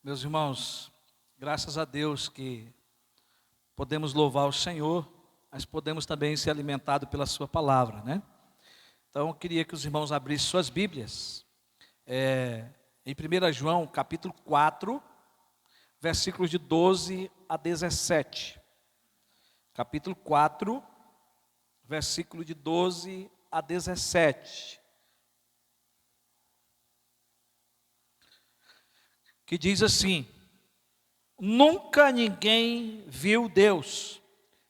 Meus irmãos, graças a Deus que podemos louvar o Senhor, mas podemos também ser alimentados pela sua palavra, né? Então eu queria que os irmãos abrissem suas Bíblias, em 1 João capítulo 4, versículos de 12 a 17. Capítulo 4, versículo de 12 a 17. Que diz assim: nunca ninguém viu Deus.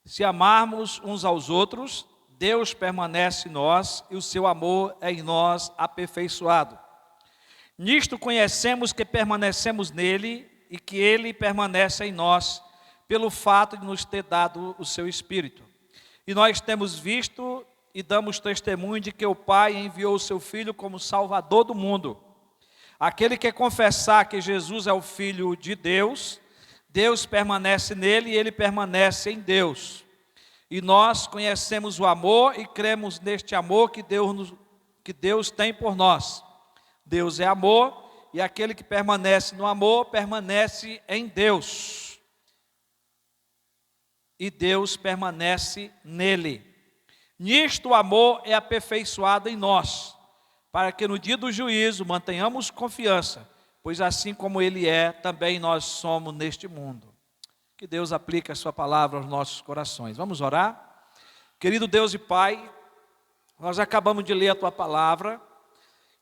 Se amarmos uns aos outros, Deus permanece em nós e o seu amor é em nós aperfeiçoado. Nisto conhecemos que permanecemos nele e que ele permanece em nós, pelo fato de nos ter dado o seu Espírito. E nós temos visto e damos testemunho de que o Pai enviou o seu Filho como Salvador do mundo. Aquele que confessar que Jesus é o Filho de Deus, Deus permanece nele e ele permanece em Deus. E nós conhecemos o amor e cremos neste amor que Deus tem por nós. Deus é amor e aquele que permanece no amor permanece em Deus. E Deus permanece nele. Nisto o amor é aperfeiçoado em nós, para que no dia do juízo mantenhamos confiança, pois assim como Ele é, também nós somos neste mundo. Que Deus aplique a sua palavra aos nossos corações. Vamos orar? Querido Deus e Pai, nós acabamos de ler a tua palavra,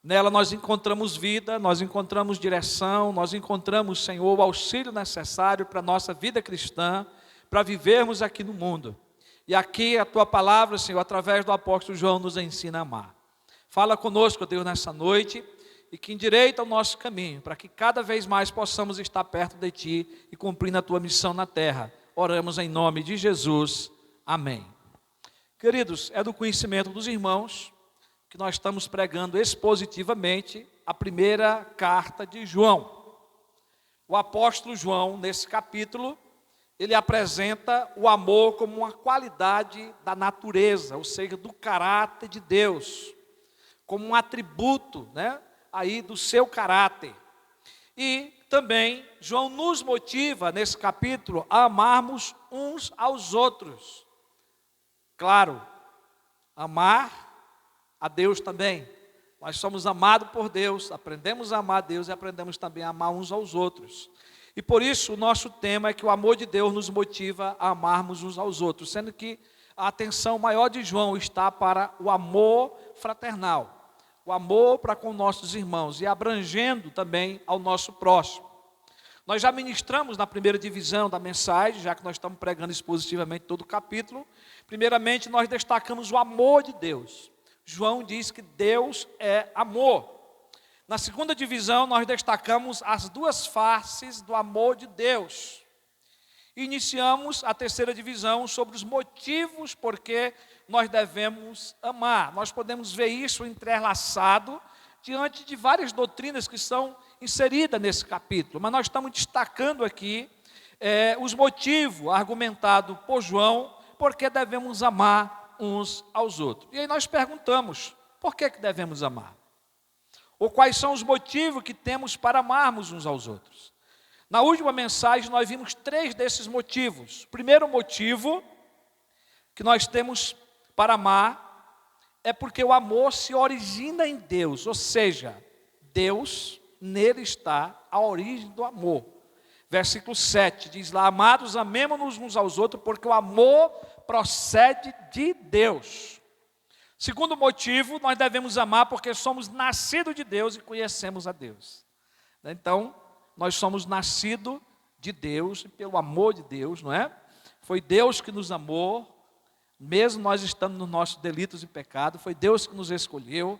nela nós encontramos vida, nós encontramos direção, nós encontramos, Senhor, o auxílio necessário para a nossa vida cristã, para vivermos aqui no mundo. E aqui a tua palavra, Senhor, através do apóstolo João, nos ensina a amar. Fala conosco, Deus, nessa noite, e que endireita o nosso caminho, para que cada vez mais possamos estar perto de Ti e cumprindo a Tua missão na terra. Oramos em nome de Jesus. Amém. Queridos, é do conhecimento dos irmãos que nós estamos pregando expositivamente a primeira carta de João. O apóstolo João, nesse capítulo, ele apresenta o amor como uma qualidade da natureza, ou seja, do caráter de Deus, como um atributo, aí do seu caráter. E também João nos motiva nesse capítulo a amarmos uns aos outros. Claro, amar a Deus também. Nós somos amados por Deus, aprendemos a amar a Deus e aprendemos também a amar uns aos outros. E por isso o nosso tema é que o amor de Deus nos motiva a amarmos uns aos outros, sendo que a atenção maior de João está para o amor fraternal, o amor para com nossos irmãos e abrangendo também ao nosso próximo. Nós já ministramos na primeira divisão da mensagem, já que nós estamos pregando expositivamente todo o capítulo. Primeiramente, nós destacamos o amor de Deus. João diz que Deus é amor. Na segunda divisão, nós destacamos as duas faces do amor de Deus. Iniciamos a terceira divisão sobre os motivos por que nós devemos amar. Nós podemos ver isso entrelaçado diante de várias doutrinas que são inseridas nesse capítulo, mas nós estamos destacando aqui os motivos argumentados por João por que devemos amar uns aos outros. E aí nós perguntamos, por que devemos amar? Ou quais são os motivos que temos para amarmos uns aos outros? Na última mensagem nós vimos 3 desses motivos. O primeiro motivo que nós temos para amar é porque o amor se origina em Deus, ou seja, Deus, nele está a origem do amor. Versículo 7 diz lá: amados, amemo-nos uns aos outros, porque o amor procede de Deus. Segundo motivo, nós devemos amar porque somos nascidos de Deus e conhecemos a Deus. Então, nós somos nascidos de Deus, pelo amor de Deus, não é? Foi Deus que nos amou, mesmo nós estando nos nossos delitos e pecados, foi Deus que nos escolheu,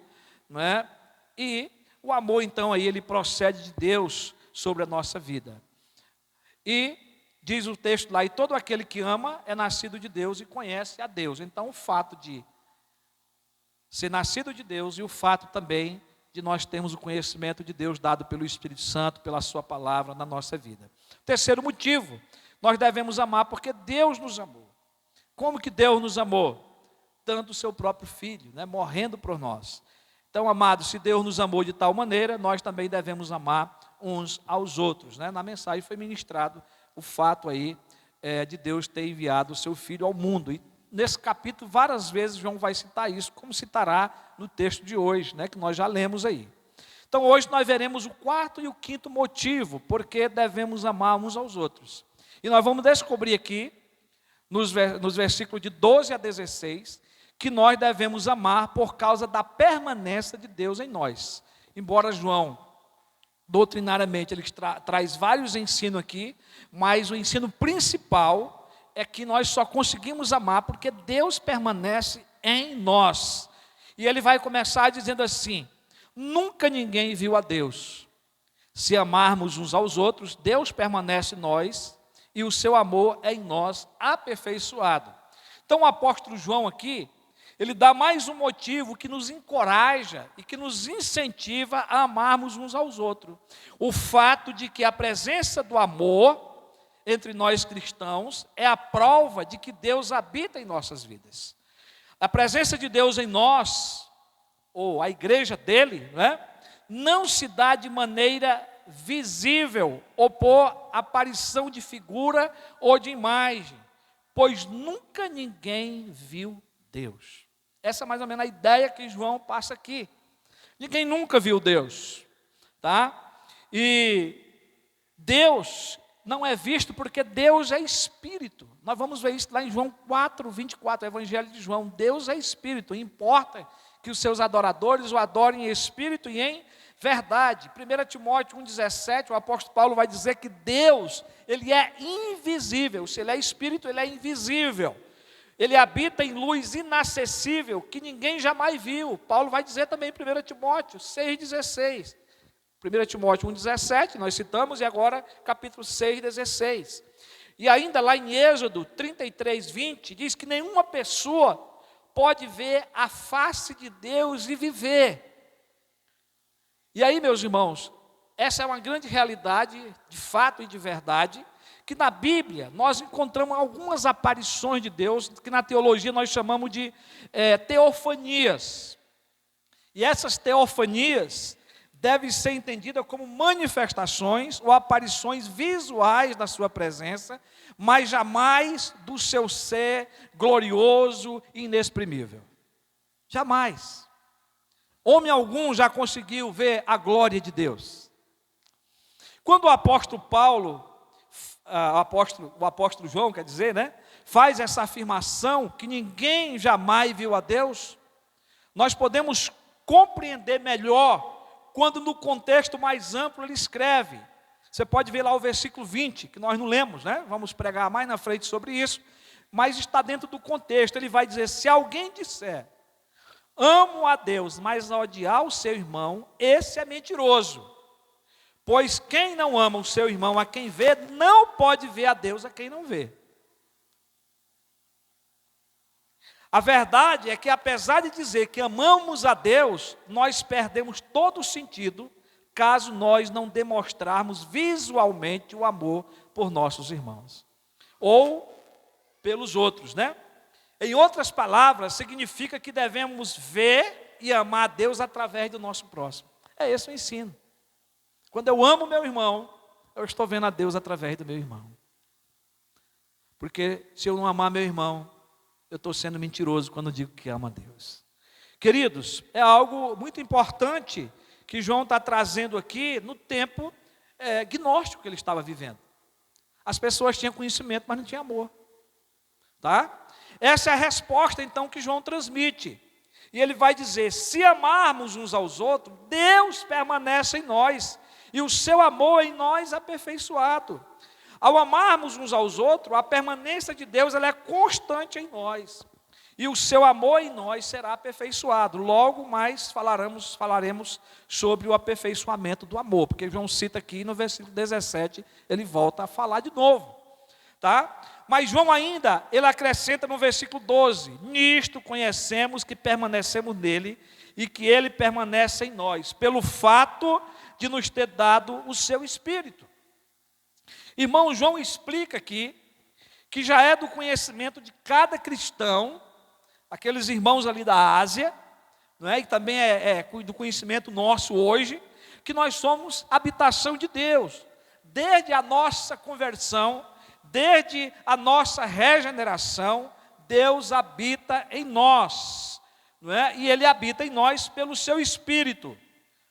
não é? E o amor, então, aí ele procede de Deus sobre a nossa vida. E diz o texto lá: e todo aquele que ama é nascido de Deus e conhece a Deus. Então, o fato de ser nascido de Deus e o fato também de nós termos o conhecimento de Deus dado pelo Espírito Santo, pela sua palavra na nossa vida. Terceiro motivo, nós devemos amar porque Deus nos amou. Como que Deus nos amou? Dando o seu próprio Filho, morrendo por nós. Então, amados, se Deus nos amou de tal maneira, nós também devemos amar uns aos outros, né? Na mensagem foi ministrado o fato aí de Deus ter enviado o seu Filho ao mundo. E nesse capítulo, várias vezes, João vai citar isso, como citará no texto de hoje, né? Que nós já lemos aí. Então, hoje nós veremos o quarto e o quinto motivo, porque devemos amar uns aos outros. E nós vamos descobrir aqui, nos versículos de 12 a 16, que nós devemos amar por causa da permanência de Deus em nós. Embora João, doutrinariamente, ele traz vários ensinos aqui, mas o ensino principal é que nós só conseguimos amar porque Deus permanece em nós. E ele vai começar dizendo assim: nunca ninguém viu a Deus. Se amarmos uns aos outros, Deus permanece em nós e o seu amor é em nós aperfeiçoado. Então o apóstolo João aqui, ele dá mais um motivo que nos encoraja e que nos incentiva a amarmos uns aos outros. O fato de que a presença do amor entre nós cristãos é a prova de que Deus habita em nossas vidas. A presença de Deus em nós, ou a igreja dele, né, não se dá de maneira visível ou por aparição de figura ou de imagem, pois nunca ninguém viu Deus. Essa é mais ou menos a ideia que João passa aqui. Ninguém nunca viu Deus, tá? E Deus não é visto porque Deus é Espírito. Nós vamos ver isso lá em João 4, 24, Evangelho de João. Deus é Espírito, importa que os seus adoradores o adorem em Espírito e em verdade. 1 Timóteo 1,17, o apóstolo Paulo vai dizer que Deus, ele é invisível. Se ele é Espírito, ele é invisível. Ele habita em luz inacessível, que ninguém jamais viu. Paulo vai dizer também em 1 Timóteo 6,16. 1 Timóteo 1,17, nós citamos, e agora capítulo 6,16. E ainda lá em Êxodo 33,20, diz que nenhuma pessoa pode ver a face de Deus e viver. E aí, meus irmãos, essa é uma grande realidade, de fato e de verdade, que na Bíblia nós encontramos algumas aparições de Deus, que na teologia nós chamamos de teofanias. E essas teofanias devem ser entendidas como manifestações ou aparições visuais da sua presença, mas jamais do seu ser glorioso e inexprimível. Jamais. Homem algum já conseguiu ver a glória de Deus. Quando o apóstolo Paulo, o apóstolo João, quer dizer, né, faz essa afirmação que ninguém jamais viu a Deus, nós podemos compreender melhor quando no contexto mais amplo ele escreve. Você pode ver lá o versículo 20, que nós não lemos, né? Vamos pregar mais na frente sobre isso, mas está dentro do contexto. Ele vai dizer: se alguém disser, amo a Deus, mas odiar o seu irmão, esse é mentiroso. Pois quem não ama o seu irmão a quem vê, não pode ver a Deus a quem não vê. A verdade é que, apesar de dizer que amamos a Deus, nós perdemos todo o sentido caso nós não demonstrarmos visualmente o amor por nossos irmãos ou pelos outros, né? Em outras palavras, significa que devemos ver e amar a Deus através do nosso próximo. É esse o ensino. Quando eu amo meu irmão, eu estou vendo a Deus através do meu irmão. Porque se eu não amar meu irmão, eu estou sendo mentiroso quando digo que amo a Deus. Queridos, é algo muito importante que João está trazendo aqui no tempo gnóstico que ele estava vivendo. As pessoas tinham conhecimento, mas não tinham amor. Tá? Essa é a resposta então que João transmite. E ele vai dizer: se amarmos uns aos outros, Deus permanece em nós e o seu amor em nós aperfeiçoado. Ao amarmos uns aos outros, a permanência de Deus ela é constante em nós. E o seu amor em nós será aperfeiçoado. Logo mais falaremos sobre o aperfeiçoamento do amor. Porque João cita aqui no versículo 17, ele volta a falar de novo. Tá? Mas João ainda, ele acrescenta no versículo 12. Nisto conhecemos que permanecemos nele e que ele permanece em nós, pelo fato de nos ter dado o seu Espírito. Irmão, João explica aqui que já é do conhecimento de cada cristão, aqueles irmãos ali da Ásia, não é? E também é do conhecimento nosso hoje, que nós somos habitação de Deus. Desde a nossa conversão, desde a nossa regeneração, Deus habita em nós, não é? E Ele habita em nós pelo seu Espírito.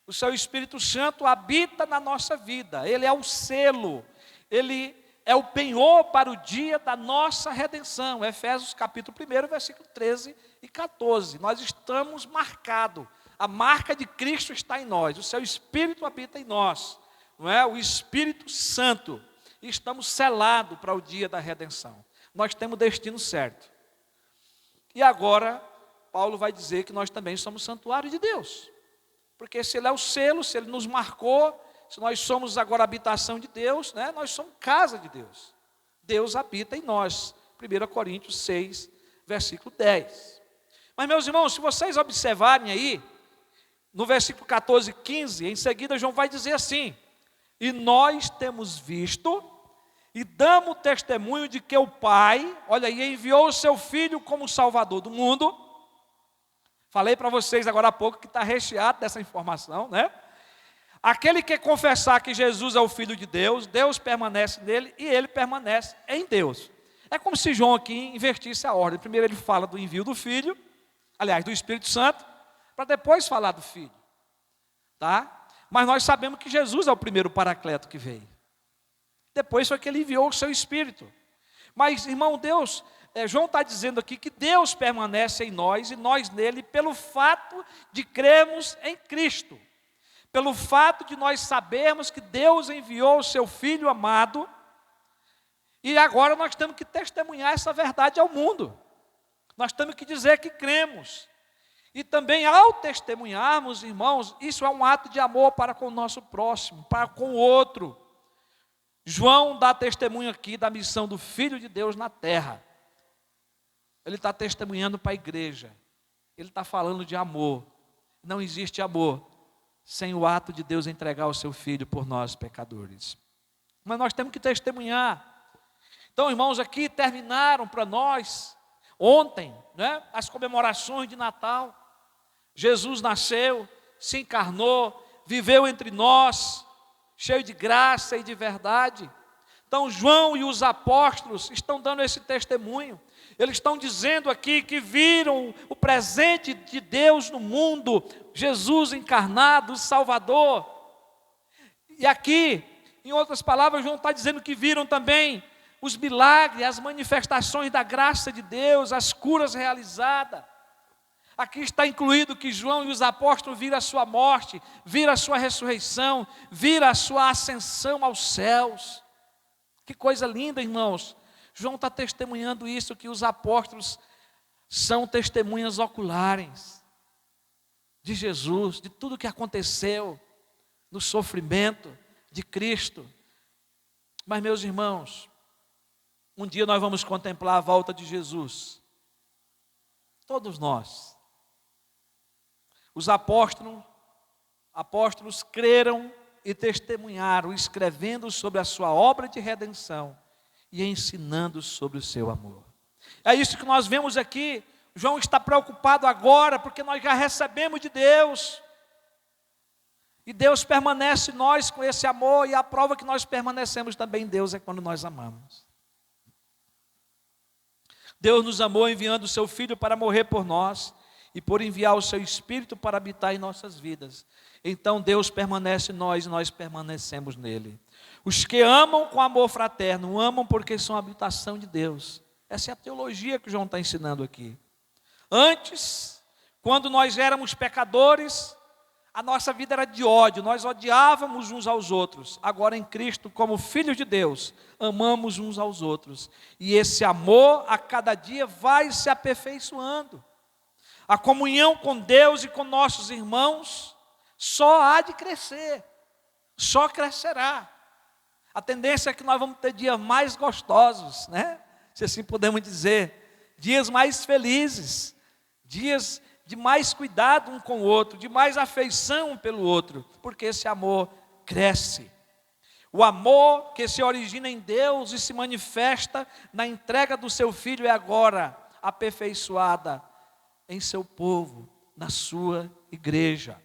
O seu Espírito Santo habita na nossa vida. Ele é o selo, Ele é o penhor para o dia da nossa redenção. Efésios capítulo 1, versículo 13 e 14. Nós estamos marcados. A marca de Cristo está em nós. O seu Espírito habita em nós, não é? O Espírito Santo. E estamos selados para o dia da redenção. Nós temos o destino certo. E agora, Paulo vai dizer que nós também somos santuário de Deus. Porque se Ele é o selo, se Ele nos marcou, se nós somos agora habitação de Deus, né? Nós somos casa de Deus. Deus habita em nós. 1 Coríntios 6, versículo 10. Mas, meus irmãos, se vocês observarem aí, no versículo 14 e 15, em seguida João vai dizer assim: e nós temos visto e damos testemunho de que o Pai, olha aí, enviou o seu Filho como Salvador do mundo. Falei para vocês agora há pouco que está recheado dessa informação, né? Aquele que confessar que Jesus é o Filho de Deus, Deus permanece nele e ele permanece em Deus. É como se João aqui invertisse a ordem. Primeiro ele fala do envio do Filho, aliás, do Espírito Santo, para depois falar do Filho, tá? Mas nós sabemos que Jesus é o primeiro paracleto que veio. Depois foi que ele enviou o seu Espírito. Mas, irmão, João está dizendo aqui que Deus permanece em nós e nós nele pelo fato de crermos em Cristo. Pelo fato de nós sabermos que Deus enviou o seu Filho amado. E agora nós temos que testemunhar essa verdade ao mundo. Nós temos que dizer que cremos. E também ao testemunharmos, irmãos, isso é um ato de amor para com o nosso próximo, para com o outro. João dá testemunho aqui da missão do Filho de Deus na terra. Ele está testemunhando para a igreja. Ele está falando de amor. Não existe amor sem o ato de Deus entregar o seu Filho por nós, pecadores. Mas nós temos que testemunhar. Então, irmãos, aqui terminaram para nós, ontem, né, as comemorações de Natal. Jesus nasceu, se encarnou, viveu entre nós, cheio de graça e de verdade. Então João e os apóstolos estão dando esse testemunho. Eles estão dizendo aqui que viram o presente de Deus no mundo, Jesus encarnado, o Salvador. E aqui, em outras palavras, João está dizendo que viram também os milagres, as manifestações da graça de Deus, as curas realizadas. Aqui está incluído que João e os apóstolos viram a sua morte, viram a sua ressurreição, viram a sua ascensão aos céus. Que coisa linda, irmãos. João está testemunhando isso, que os apóstolos são testemunhas oculares de Jesus, de tudo que aconteceu no sofrimento de Cristo. Mas, meus irmãos, um dia nós vamos contemplar a volta de Jesus. Todos nós. Os apóstolos creram e testemunharam, escrevendo sobre a sua obra de redenção e ensinando sobre o seu amor. É isso que nós vemos aqui. João está preocupado agora, porque nós já recebemos de Deus. E Deus permanece em nós com esse amor, e a prova que nós permanecemos também em Deus é quando nós amamos. Deus nos amou enviando o seu Filho para morrer por nós, e por enviar o seu Espírito para habitar em nossas vidas. Então Deus permanece em nós e nós permanecemos nele. Os que amam com amor fraterno, amam porque são a habitação de Deus. Essa é a teologia que João está ensinando aqui. Antes, quando nós éramos pecadores, a nossa vida era de ódio, nós odiávamos uns aos outros. Agora em Cristo, como filhos de Deus, amamos uns aos outros. E esse amor a cada dia vai se aperfeiçoando. A comunhão com Deus e com nossos irmãos só há de crescer, só crescerá. A tendência é que nós vamos ter dias mais gostosos, né? Se assim podemos dizer, dias mais felizes, dias de mais cuidado um com o outro, de mais afeição um pelo outro, porque esse amor cresce. O amor que se origina em Deus e se manifesta na entrega do seu Filho é agora aperfeiçoada em seu povo, na sua igreja.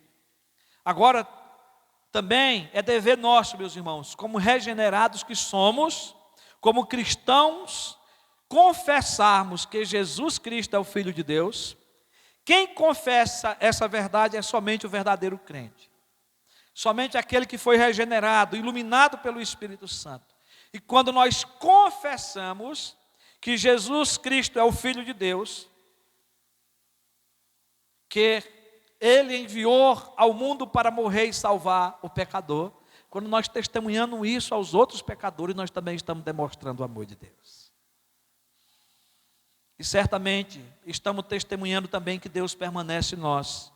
Agora, Também é dever nosso, meus irmãos, como regenerados que somos, como cristãos, confessarmos que Jesus Cristo é o Filho de Deus. Quem confessa essa verdade é somente o verdadeiro crente. Somente aquele que foi regenerado, iluminado pelo Espírito Santo. E quando nós confessamos que Jesus Cristo é o Filho de Deus, que Ele enviou ao mundo para morrer e salvar o pecador, quando nós testemunhamos isso aos outros pecadores, nós também estamos demonstrando o amor de Deus. E certamente estamos testemunhando também que Deus permanece em nós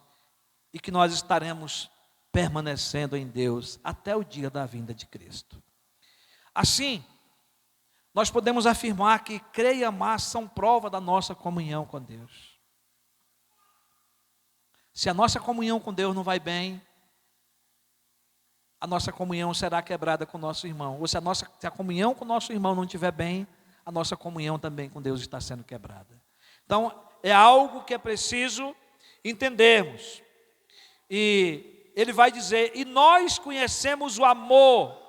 e que nós estaremos permanecendo em Deus até o dia da vinda de Cristo. Assim, nós podemos afirmar que crer e amar são prova da nossa comunhão com Deus. Se a nossa comunhão com Deus não vai bem, a nossa comunhão será quebrada com o nosso irmão. Ou se a comunhão com o nosso irmão não estiver bem, a nossa comunhão também com Deus está sendo quebrada. Então, é algo que é preciso entendermos. E ele vai dizer, e nós conhecemos o amor,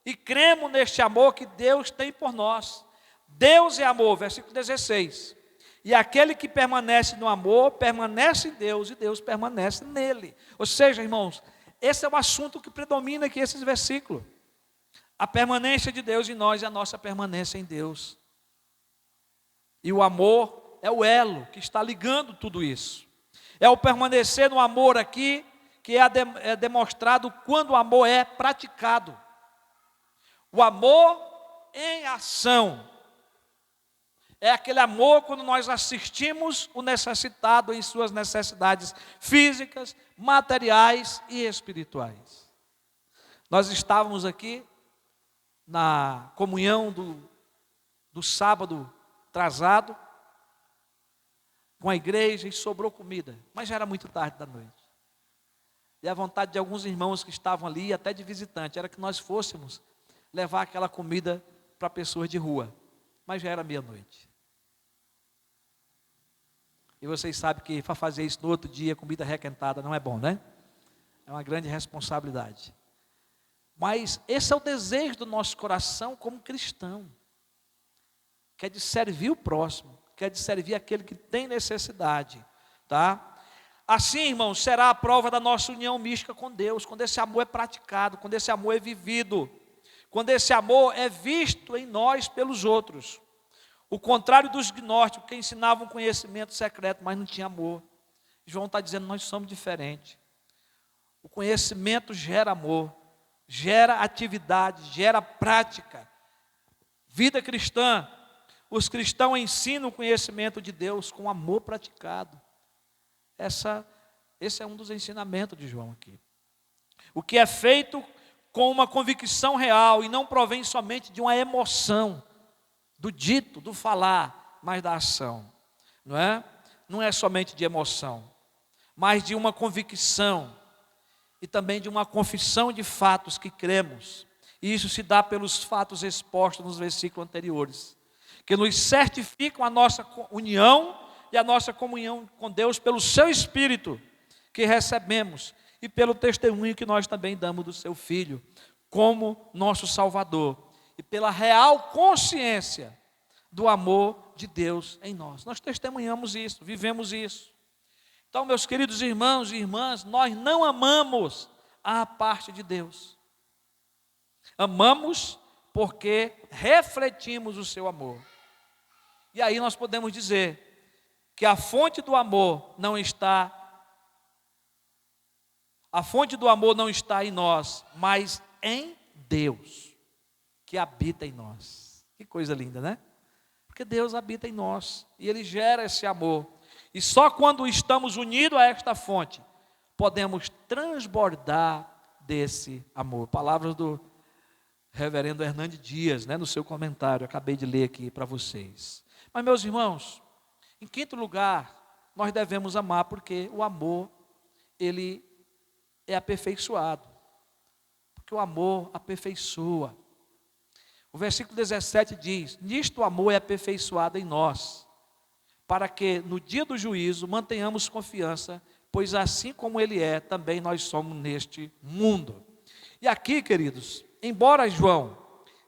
e cremos neste amor que Deus tem por nós. Deus é amor, versículo 16. E aquele que permanece no amor, permanece em Deus, e Deus permanece nele. Ou seja, irmãos, esse é o assunto que predomina aqui, esses versículos. A permanência de Deus em nós e a nossa permanência em Deus. E o amor é o elo que está ligando tudo isso. É o permanecer no amor aqui, que é demonstrado quando o amor é praticado. O amor em ação. É aquele amor quando nós assistimos o necessitado em suas necessidades físicas, materiais e espirituais. Nós estávamos aqui na comunhão do sábado atrasado com a igreja e sobrou comida, mas já era muito tarde da noite. E a vontade de alguns irmãos que estavam ali, até de visitante, era que nós fôssemos levar aquela comida para pessoas de rua, mas já era meia-noite. E vocês sabem que para fazer isso no outro dia, comida requentada, não é bom, né? É uma grande responsabilidade. Mas esse é o desejo do nosso coração como cristão. Que é de servir o próximo, que é de servir aquele que tem necessidade, tá? Assim, irmãos, será a prova da nossa união mística com Deus, quando esse amor é praticado, quando esse amor é vivido, quando esse amor é visto em nós pelos outros. O contrário dos gnósticos, que ensinavam conhecimento secreto, mas não tinha amor. João está dizendo, nós somos diferentes. O conhecimento gera amor, gera atividade, gera prática. Vida cristã, os cristãos ensinam o conhecimento de Deus com amor praticado. Esse é um dos ensinamentos de João aqui. O que é feito com uma convicção real e não provém somente de uma emoção, do dito, do falar, mas da ação. Não é? Não é somente de emoção, mas de uma convicção e também de uma confissão de fatos que cremos. E isso se dá pelos fatos expostos nos versículos anteriores, que nos certificam a nossa união e a nossa comunhão com Deus pelo seu Espírito que recebemos e pelo testemunho que nós também damos do seu Filho como nosso Salvador e pela real consciência do amor de Deus em nós. Nós testemunhamos isso, vivemos isso. Então, meus queridos irmãos e irmãs, nós não amamos a parte de Deus. Amamos porque refletimos o seu amor. E aí nós podemos dizer que a fonte do amor não está em nós, mas em Deus, que habita em nós. Que coisa linda, né? Porque Deus habita em nós e Ele gera esse amor. E só quando estamos unidos a esta fonte, podemos transbordar desse amor. Palavras do reverendo Hernandes Dias, né, no seu comentário, acabei de ler aqui para vocês. Mas, meus irmãos, em quinto lugar, nós devemos amar, porque o amor, ele é aperfeiçoado. Porque o amor aperfeiçoa. O versículo 17 diz, nisto o amor é aperfeiçoado em nós, para que no dia do juízo mantenhamos confiança, pois assim como ele é, também nós somos neste mundo. E aqui, queridos, embora João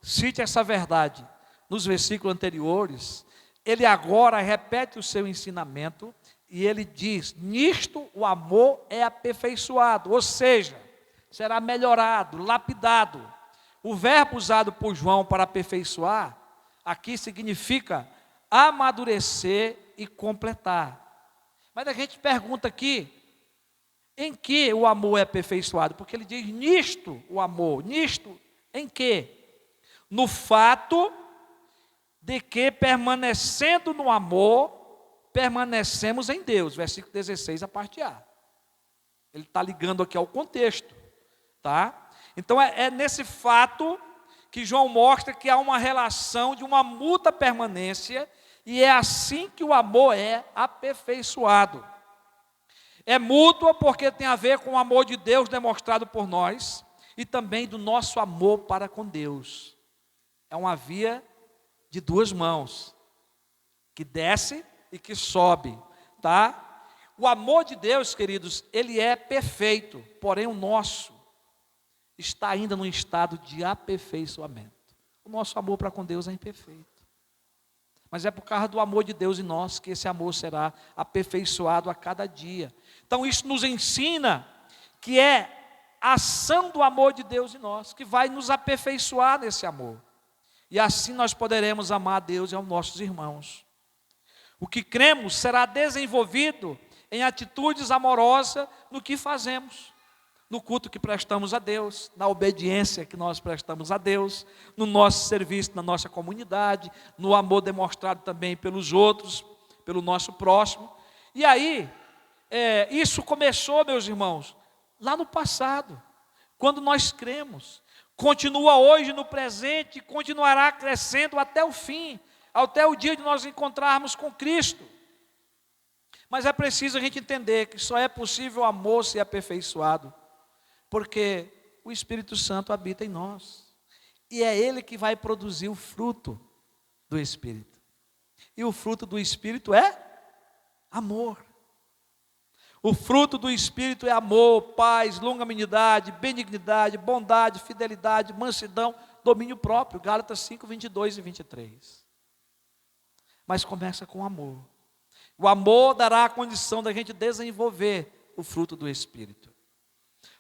cite essa verdade nos versículos anteriores, ele agora repete o seu ensinamento e ele diz: nisto o amor é aperfeiçoado, ou seja, será melhorado, lapidado. O verbo usado por João para aperfeiçoar, aqui significa amadurecer e completar. Mas a gente pergunta aqui, em que o amor é aperfeiçoado? Porque ele diz nisto o amor, nisto em que? No fato de que permanecendo no amor, permanecemos em Deus, versículo 16, a parte A. Ele está ligando aqui ao contexto, tá? Então é nesse fato que João mostra que há uma relação de uma mútua permanência, e é assim que o amor é aperfeiçoado. É mútua porque tem a ver com o amor de Deus demonstrado por nós, e também do nosso amor para com Deus. É uma via de duas mãos, que desce e que sobe, tá? O amor de Deus, queridos, ele é perfeito, porém o nosso está ainda num estado de aperfeiçoamento. O nosso amor para com Deus é imperfeito. Mas é por causa do amor de Deus em nós que esse amor será aperfeiçoado a cada dia. Então isso nos ensina que é a ação do amor de Deus em nós, que vai nos aperfeiçoar nesse amor. E assim nós poderemos amar a Deus e aos nossos irmãos. O que cremos será desenvolvido em atitudes amorosas no que fazemos. No culto que prestamos a Deus, na obediência que nós prestamos a Deus, no nosso serviço, na nossa comunidade, no amor demonstrado também pelos outros, pelo nosso próximo. E aí, isso começou, meus irmãos, lá no passado, quando nós cremos. Continua hoje no presente e continuará crescendo até o fim, até o dia de nós encontrarmos com Cristo. Mas é preciso a gente entender que só é possível o amor ser aperfeiçoado porque o Espírito Santo habita em nós. E é Ele que vai produzir o fruto do Espírito. E o fruto do Espírito é amor. O fruto do Espírito é amor, paz, longanimidade, benignidade, bondade, fidelidade, mansidão, domínio próprio. Gálatas 5, 22 e 23. Mas começa com amor. O amor dará a condição da gente desenvolver o fruto do Espírito.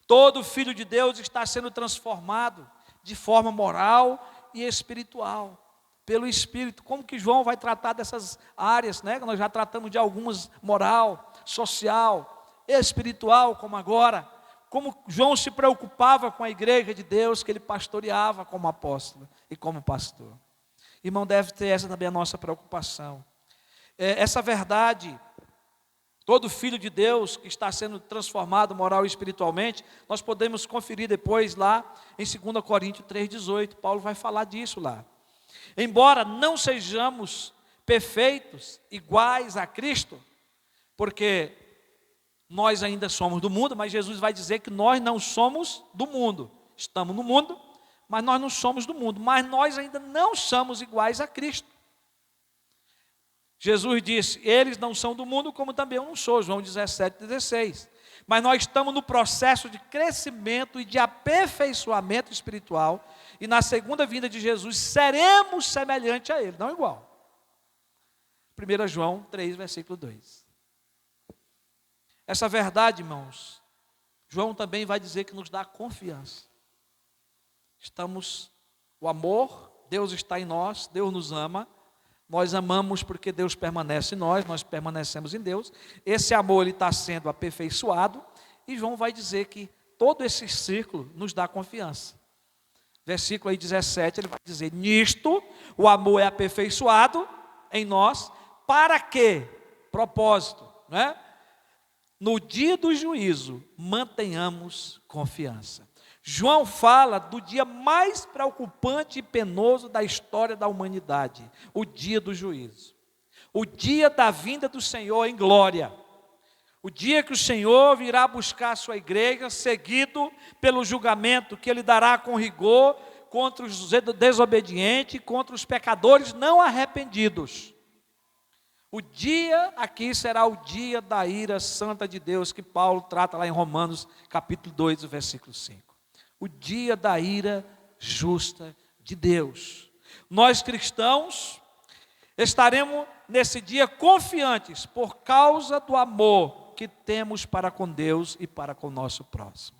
Todo filho de Deus está sendo transformado de forma moral e espiritual, pelo Espírito. Como que João vai tratar dessas áreas, né? Nós já tratamos de algumas: moral, social, espiritual, como agora. Como João se preocupava com a igreja de Deus, que ele pastoreava como apóstolo e como pastor. Irmão, deve ter essa também a nossa preocupação. Essa verdade, todo filho de Deus que está sendo transformado moral e espiritualmente, nós podemos conferir depois lá em 2 Coríntios 3,18, Paulo vai falar disso lá. Embora não sejamos perfeitos, iguais a Cristo, porque nós ainda somos do mundo, mas Jesus vai dizer que nós não somos do mundo. Estamos no mundo, mas nós não somos do mundo, mas nós ainda não somos iguais a Cristo. Jesus disse: eles não são do mundo, como também eu não sou, João 17,16. Mas nós estamos no processo de crescimento e de aperfeiçoamento espiritual, e na segunda vinda de Jesus seremos semelhantes a Ele, não igual. 1 João 3, versículo 2. Essa verdade, irmãos, João também vai dizer que nos dá confiança. O amor, Deus está em nós, Deus nos ama. Nós amamos porque Deus permanece em nós permanecemos em Deus. Esse amor ele está sendo aperfeiçoado, e João vai dizer que todo esse círculo nos dá confiança. Versículo aí 17, ele vai dizer: nisto o amor é aperfeiçoado em nós, para que, propósito, né? No dia do juízo, mantenhamos confiança. João fala do dia mais preocupante e penoso da história da humanidade, o dia do juízo, o dia da vinda do Senhor em glória, o dia que o Senhor virá buscar a sua igreja, seguido pelo julgamento que Ele dará com rigor contra os desobedientes, contra os pecadores não arrependidos. O dia aqui será o dia da ira santa de Deus, que Paulo trata lá em Romanos capítulo 2, versículo 5. o dia da ira justa de Deus. Nós cristãos estaremos nesse dia confiantes por causa do amor que temos para com Deus e para com o nosso próximo.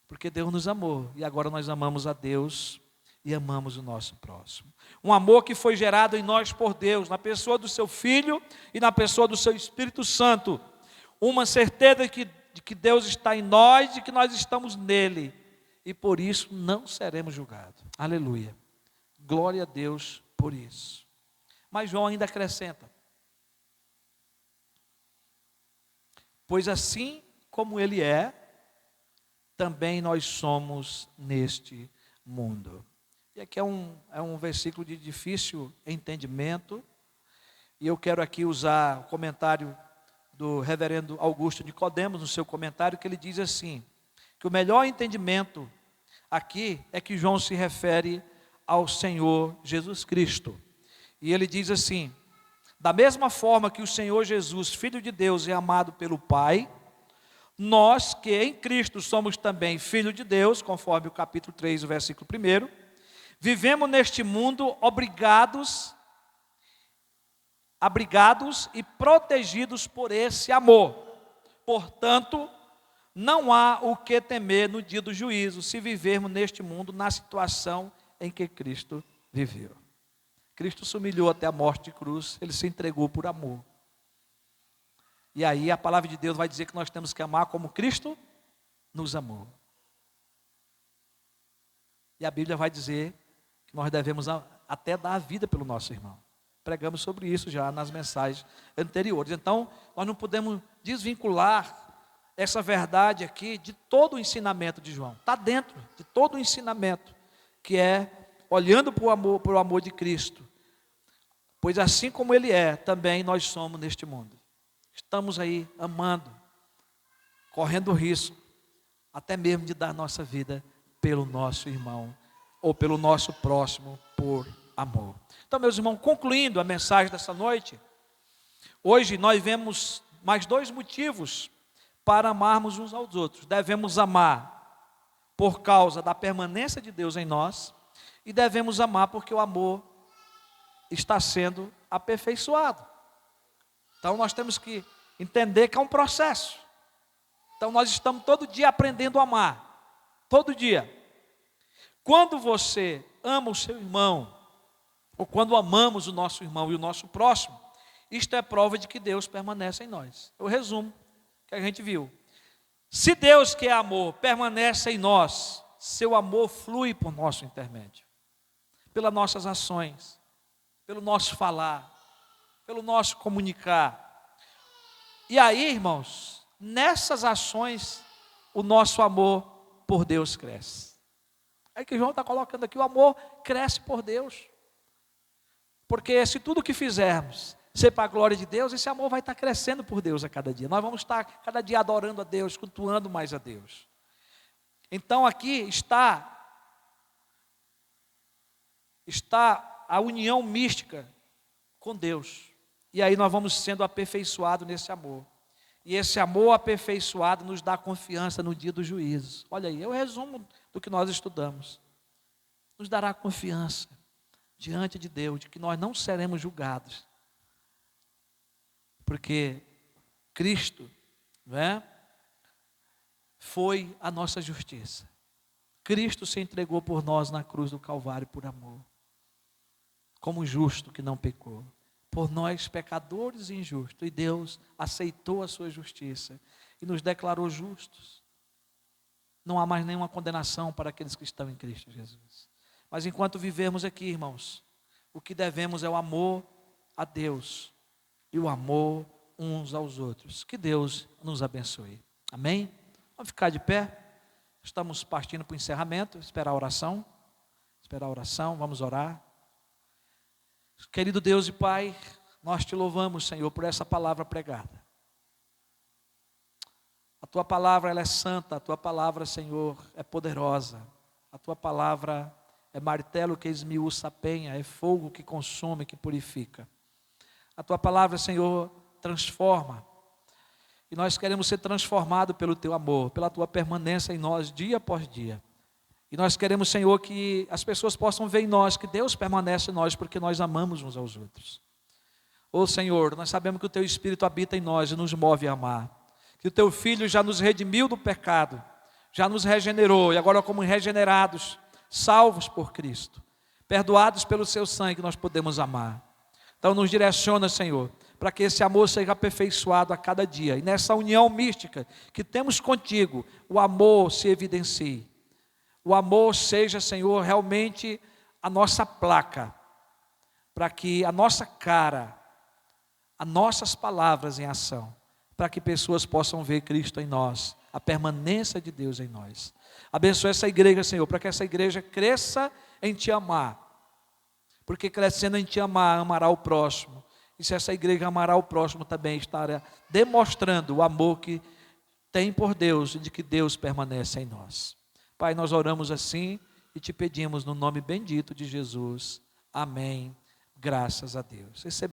Porque Deus nos amou e agora nós amamos a Deus e amamos o nosso próximo. Um amor que foi gerado em nós por Deus, na pessoa do seu Filho e na pessoa do seu Espírito Santo. Uma certeza de que Deus está em nós e que nós estamos nele. E por isso não seremos julgados. Aleluia. Glória a Deus por isso. Mas João ainda acrescenta: pois assim como ele é, também nós somos neste mundo. E aqui é um versículo de difícil entendimento. E eu quero aqui usar o comentário do reverendo Augusto Nicodemos, no seu comentário, que ele diz assim, que o melhor entendimento aqui é que João se refere ao Senhor Jesus Cristo. E ele diz assim: da mesma forma que o Senhor Jesus, Filho de Deus, é amado pelo Pai, nós que em Cristo somos também filhos de Deus, conforme o capítulo 3, o versículo 1, vivemos neste mundo abrigados e protegidos por esse amor. Portanto, não há o que temer no dia do juízo, se vivermos neste mundo na situação em que Cristo viveu. Cristo se humilhou até a morte de cruz, ele se entregou por amor. E aí a palavra de Deus vai dizer que nós temos que amar como Cristo nos amou. E a Bíblia vai dizer que nós devemos até dar a vida pelo nosso irmão. Pregamos sobre isso já nas mensagens anteriores. Então, nós não podemos desvincular essa verdade aqui de todo o ensinamento de João. Está dentro de todo o ensinamento, que é olhando para o amor de Cristo. Pois assim como ele é, também nós somos neste mundo. Estamos aí amando, correndo risco, até mesmo de dar nossa vida pelo nosso irmão, ou pelo nosso próximo, por amor. Então, meus irmãos, concluindo a mensagem dessa noite, hoje nós vemos mais 2 motivos para amarmos uns aos outros. Devemos amar por causa da permanência de Deus em nós, e devemos amar porque o amor está sendo aperfeiçoado. Então nós temos que entender que é um processo. Então nós estamos todo dia aprendendo a amar, todo dia. Quando você ama o seu irmão, ou quando amamos o nosso irmão e o nosso próximo, isto é prova de que Deus permanece em nós. Eu resumo que a gente viu. Se Deus, que é amor, permanece em nós, seu amor flui por nosso intermédio, pelas nossas ações, pelo nosso falar, pelo nosso comunicar. E aí, irmãos, nessas ações, o nosso amor por Deus cresce. É que João está colocando aqui, o amor cresce por Deus. Porque se tudo que fizermos ser para a glória de Deus, esse amor vai estar crescendo por Deus a cada dia. Nós vamos estar cada dia adorando a Deus, cultuando mais a Deus. Então aqui está a união mística com Deus. E aí nós vamos sendo aperfeiçoados nesse amor. E esse amor aperfeiçoado nos dá confiança no dia do juízo. Olha aí, é o resumo do que nós estudamos. Nos dará confiança diante de Deus, de que nós não seremos julgados. Porque Cristo, não é, foi a nossa justiça. Cristo se entregou por nós na cruz do Calvário por amor. Como justo que não pecou. Por nós pecadores e injustos. E Deus aceitou a sua justiça e nos declarou justos. Não há mais nenhuma condenação para aqueles que estão em Cristo Jesus. Mas enquanto vivemos aqui, irmãos, o que devemos é o amor a Deus e o amor uns aos outros. Que Deus nos abençoe. Amém? Vamos ficar de pé. Estamos partindo para o encerramento. Esperar a oração. Vamos orar. Querido Deus e Pai, nós te louvamos, Senhor, por essa palavra pregada. A tua palavra, ela é santa. A tua palavra, Senhor, é poderosa. A tua palavra é martelo que esmiuça a penha, é fogo que consome, que purifica. A tua palavra, Senhor, transforma. E nós queremos ser transformados pelo Teu amor, pela Tua permanência em nós dia após dia. E nós queremos, Senhor, que as pessoas possam ver em nós que Deus permanece em nós porque nós amamos uns aos outros. Ô Senhor, nós sabemos que o Teu Espírito habita em nós e nos move a amar. Que o Teu Filho já nos redimiu do pecado, já nos regenerou, e agora como regenerados, salvos por Cristo, perdoados pelo Seu sangue, nós podemos amar. Então nos direciona, Senhor, para que esse amor seja aperfeiçoado a cada dia. E nessa união mística que temos contigo, o amor se evidencie. O amor seja, Senhor, realmente a nossa placa, para que a nossa cara, as nossas palavras em ação, para que pessoas possam ver Cristo em nós, a permanência de Deus em nós. Abençoa essa igreja, Senhor, para que essa igreja cresça em Te amar, porque crescendo em Te amar, amará o próximo. E se essa igreja amará o próximo, também estará demonstrando o amor que tem por Deus e de que Deus permanece em nós. Pai, nós oramos assim e Te pedimos no nome bendito de Jesus. Amém. Graças a Deus.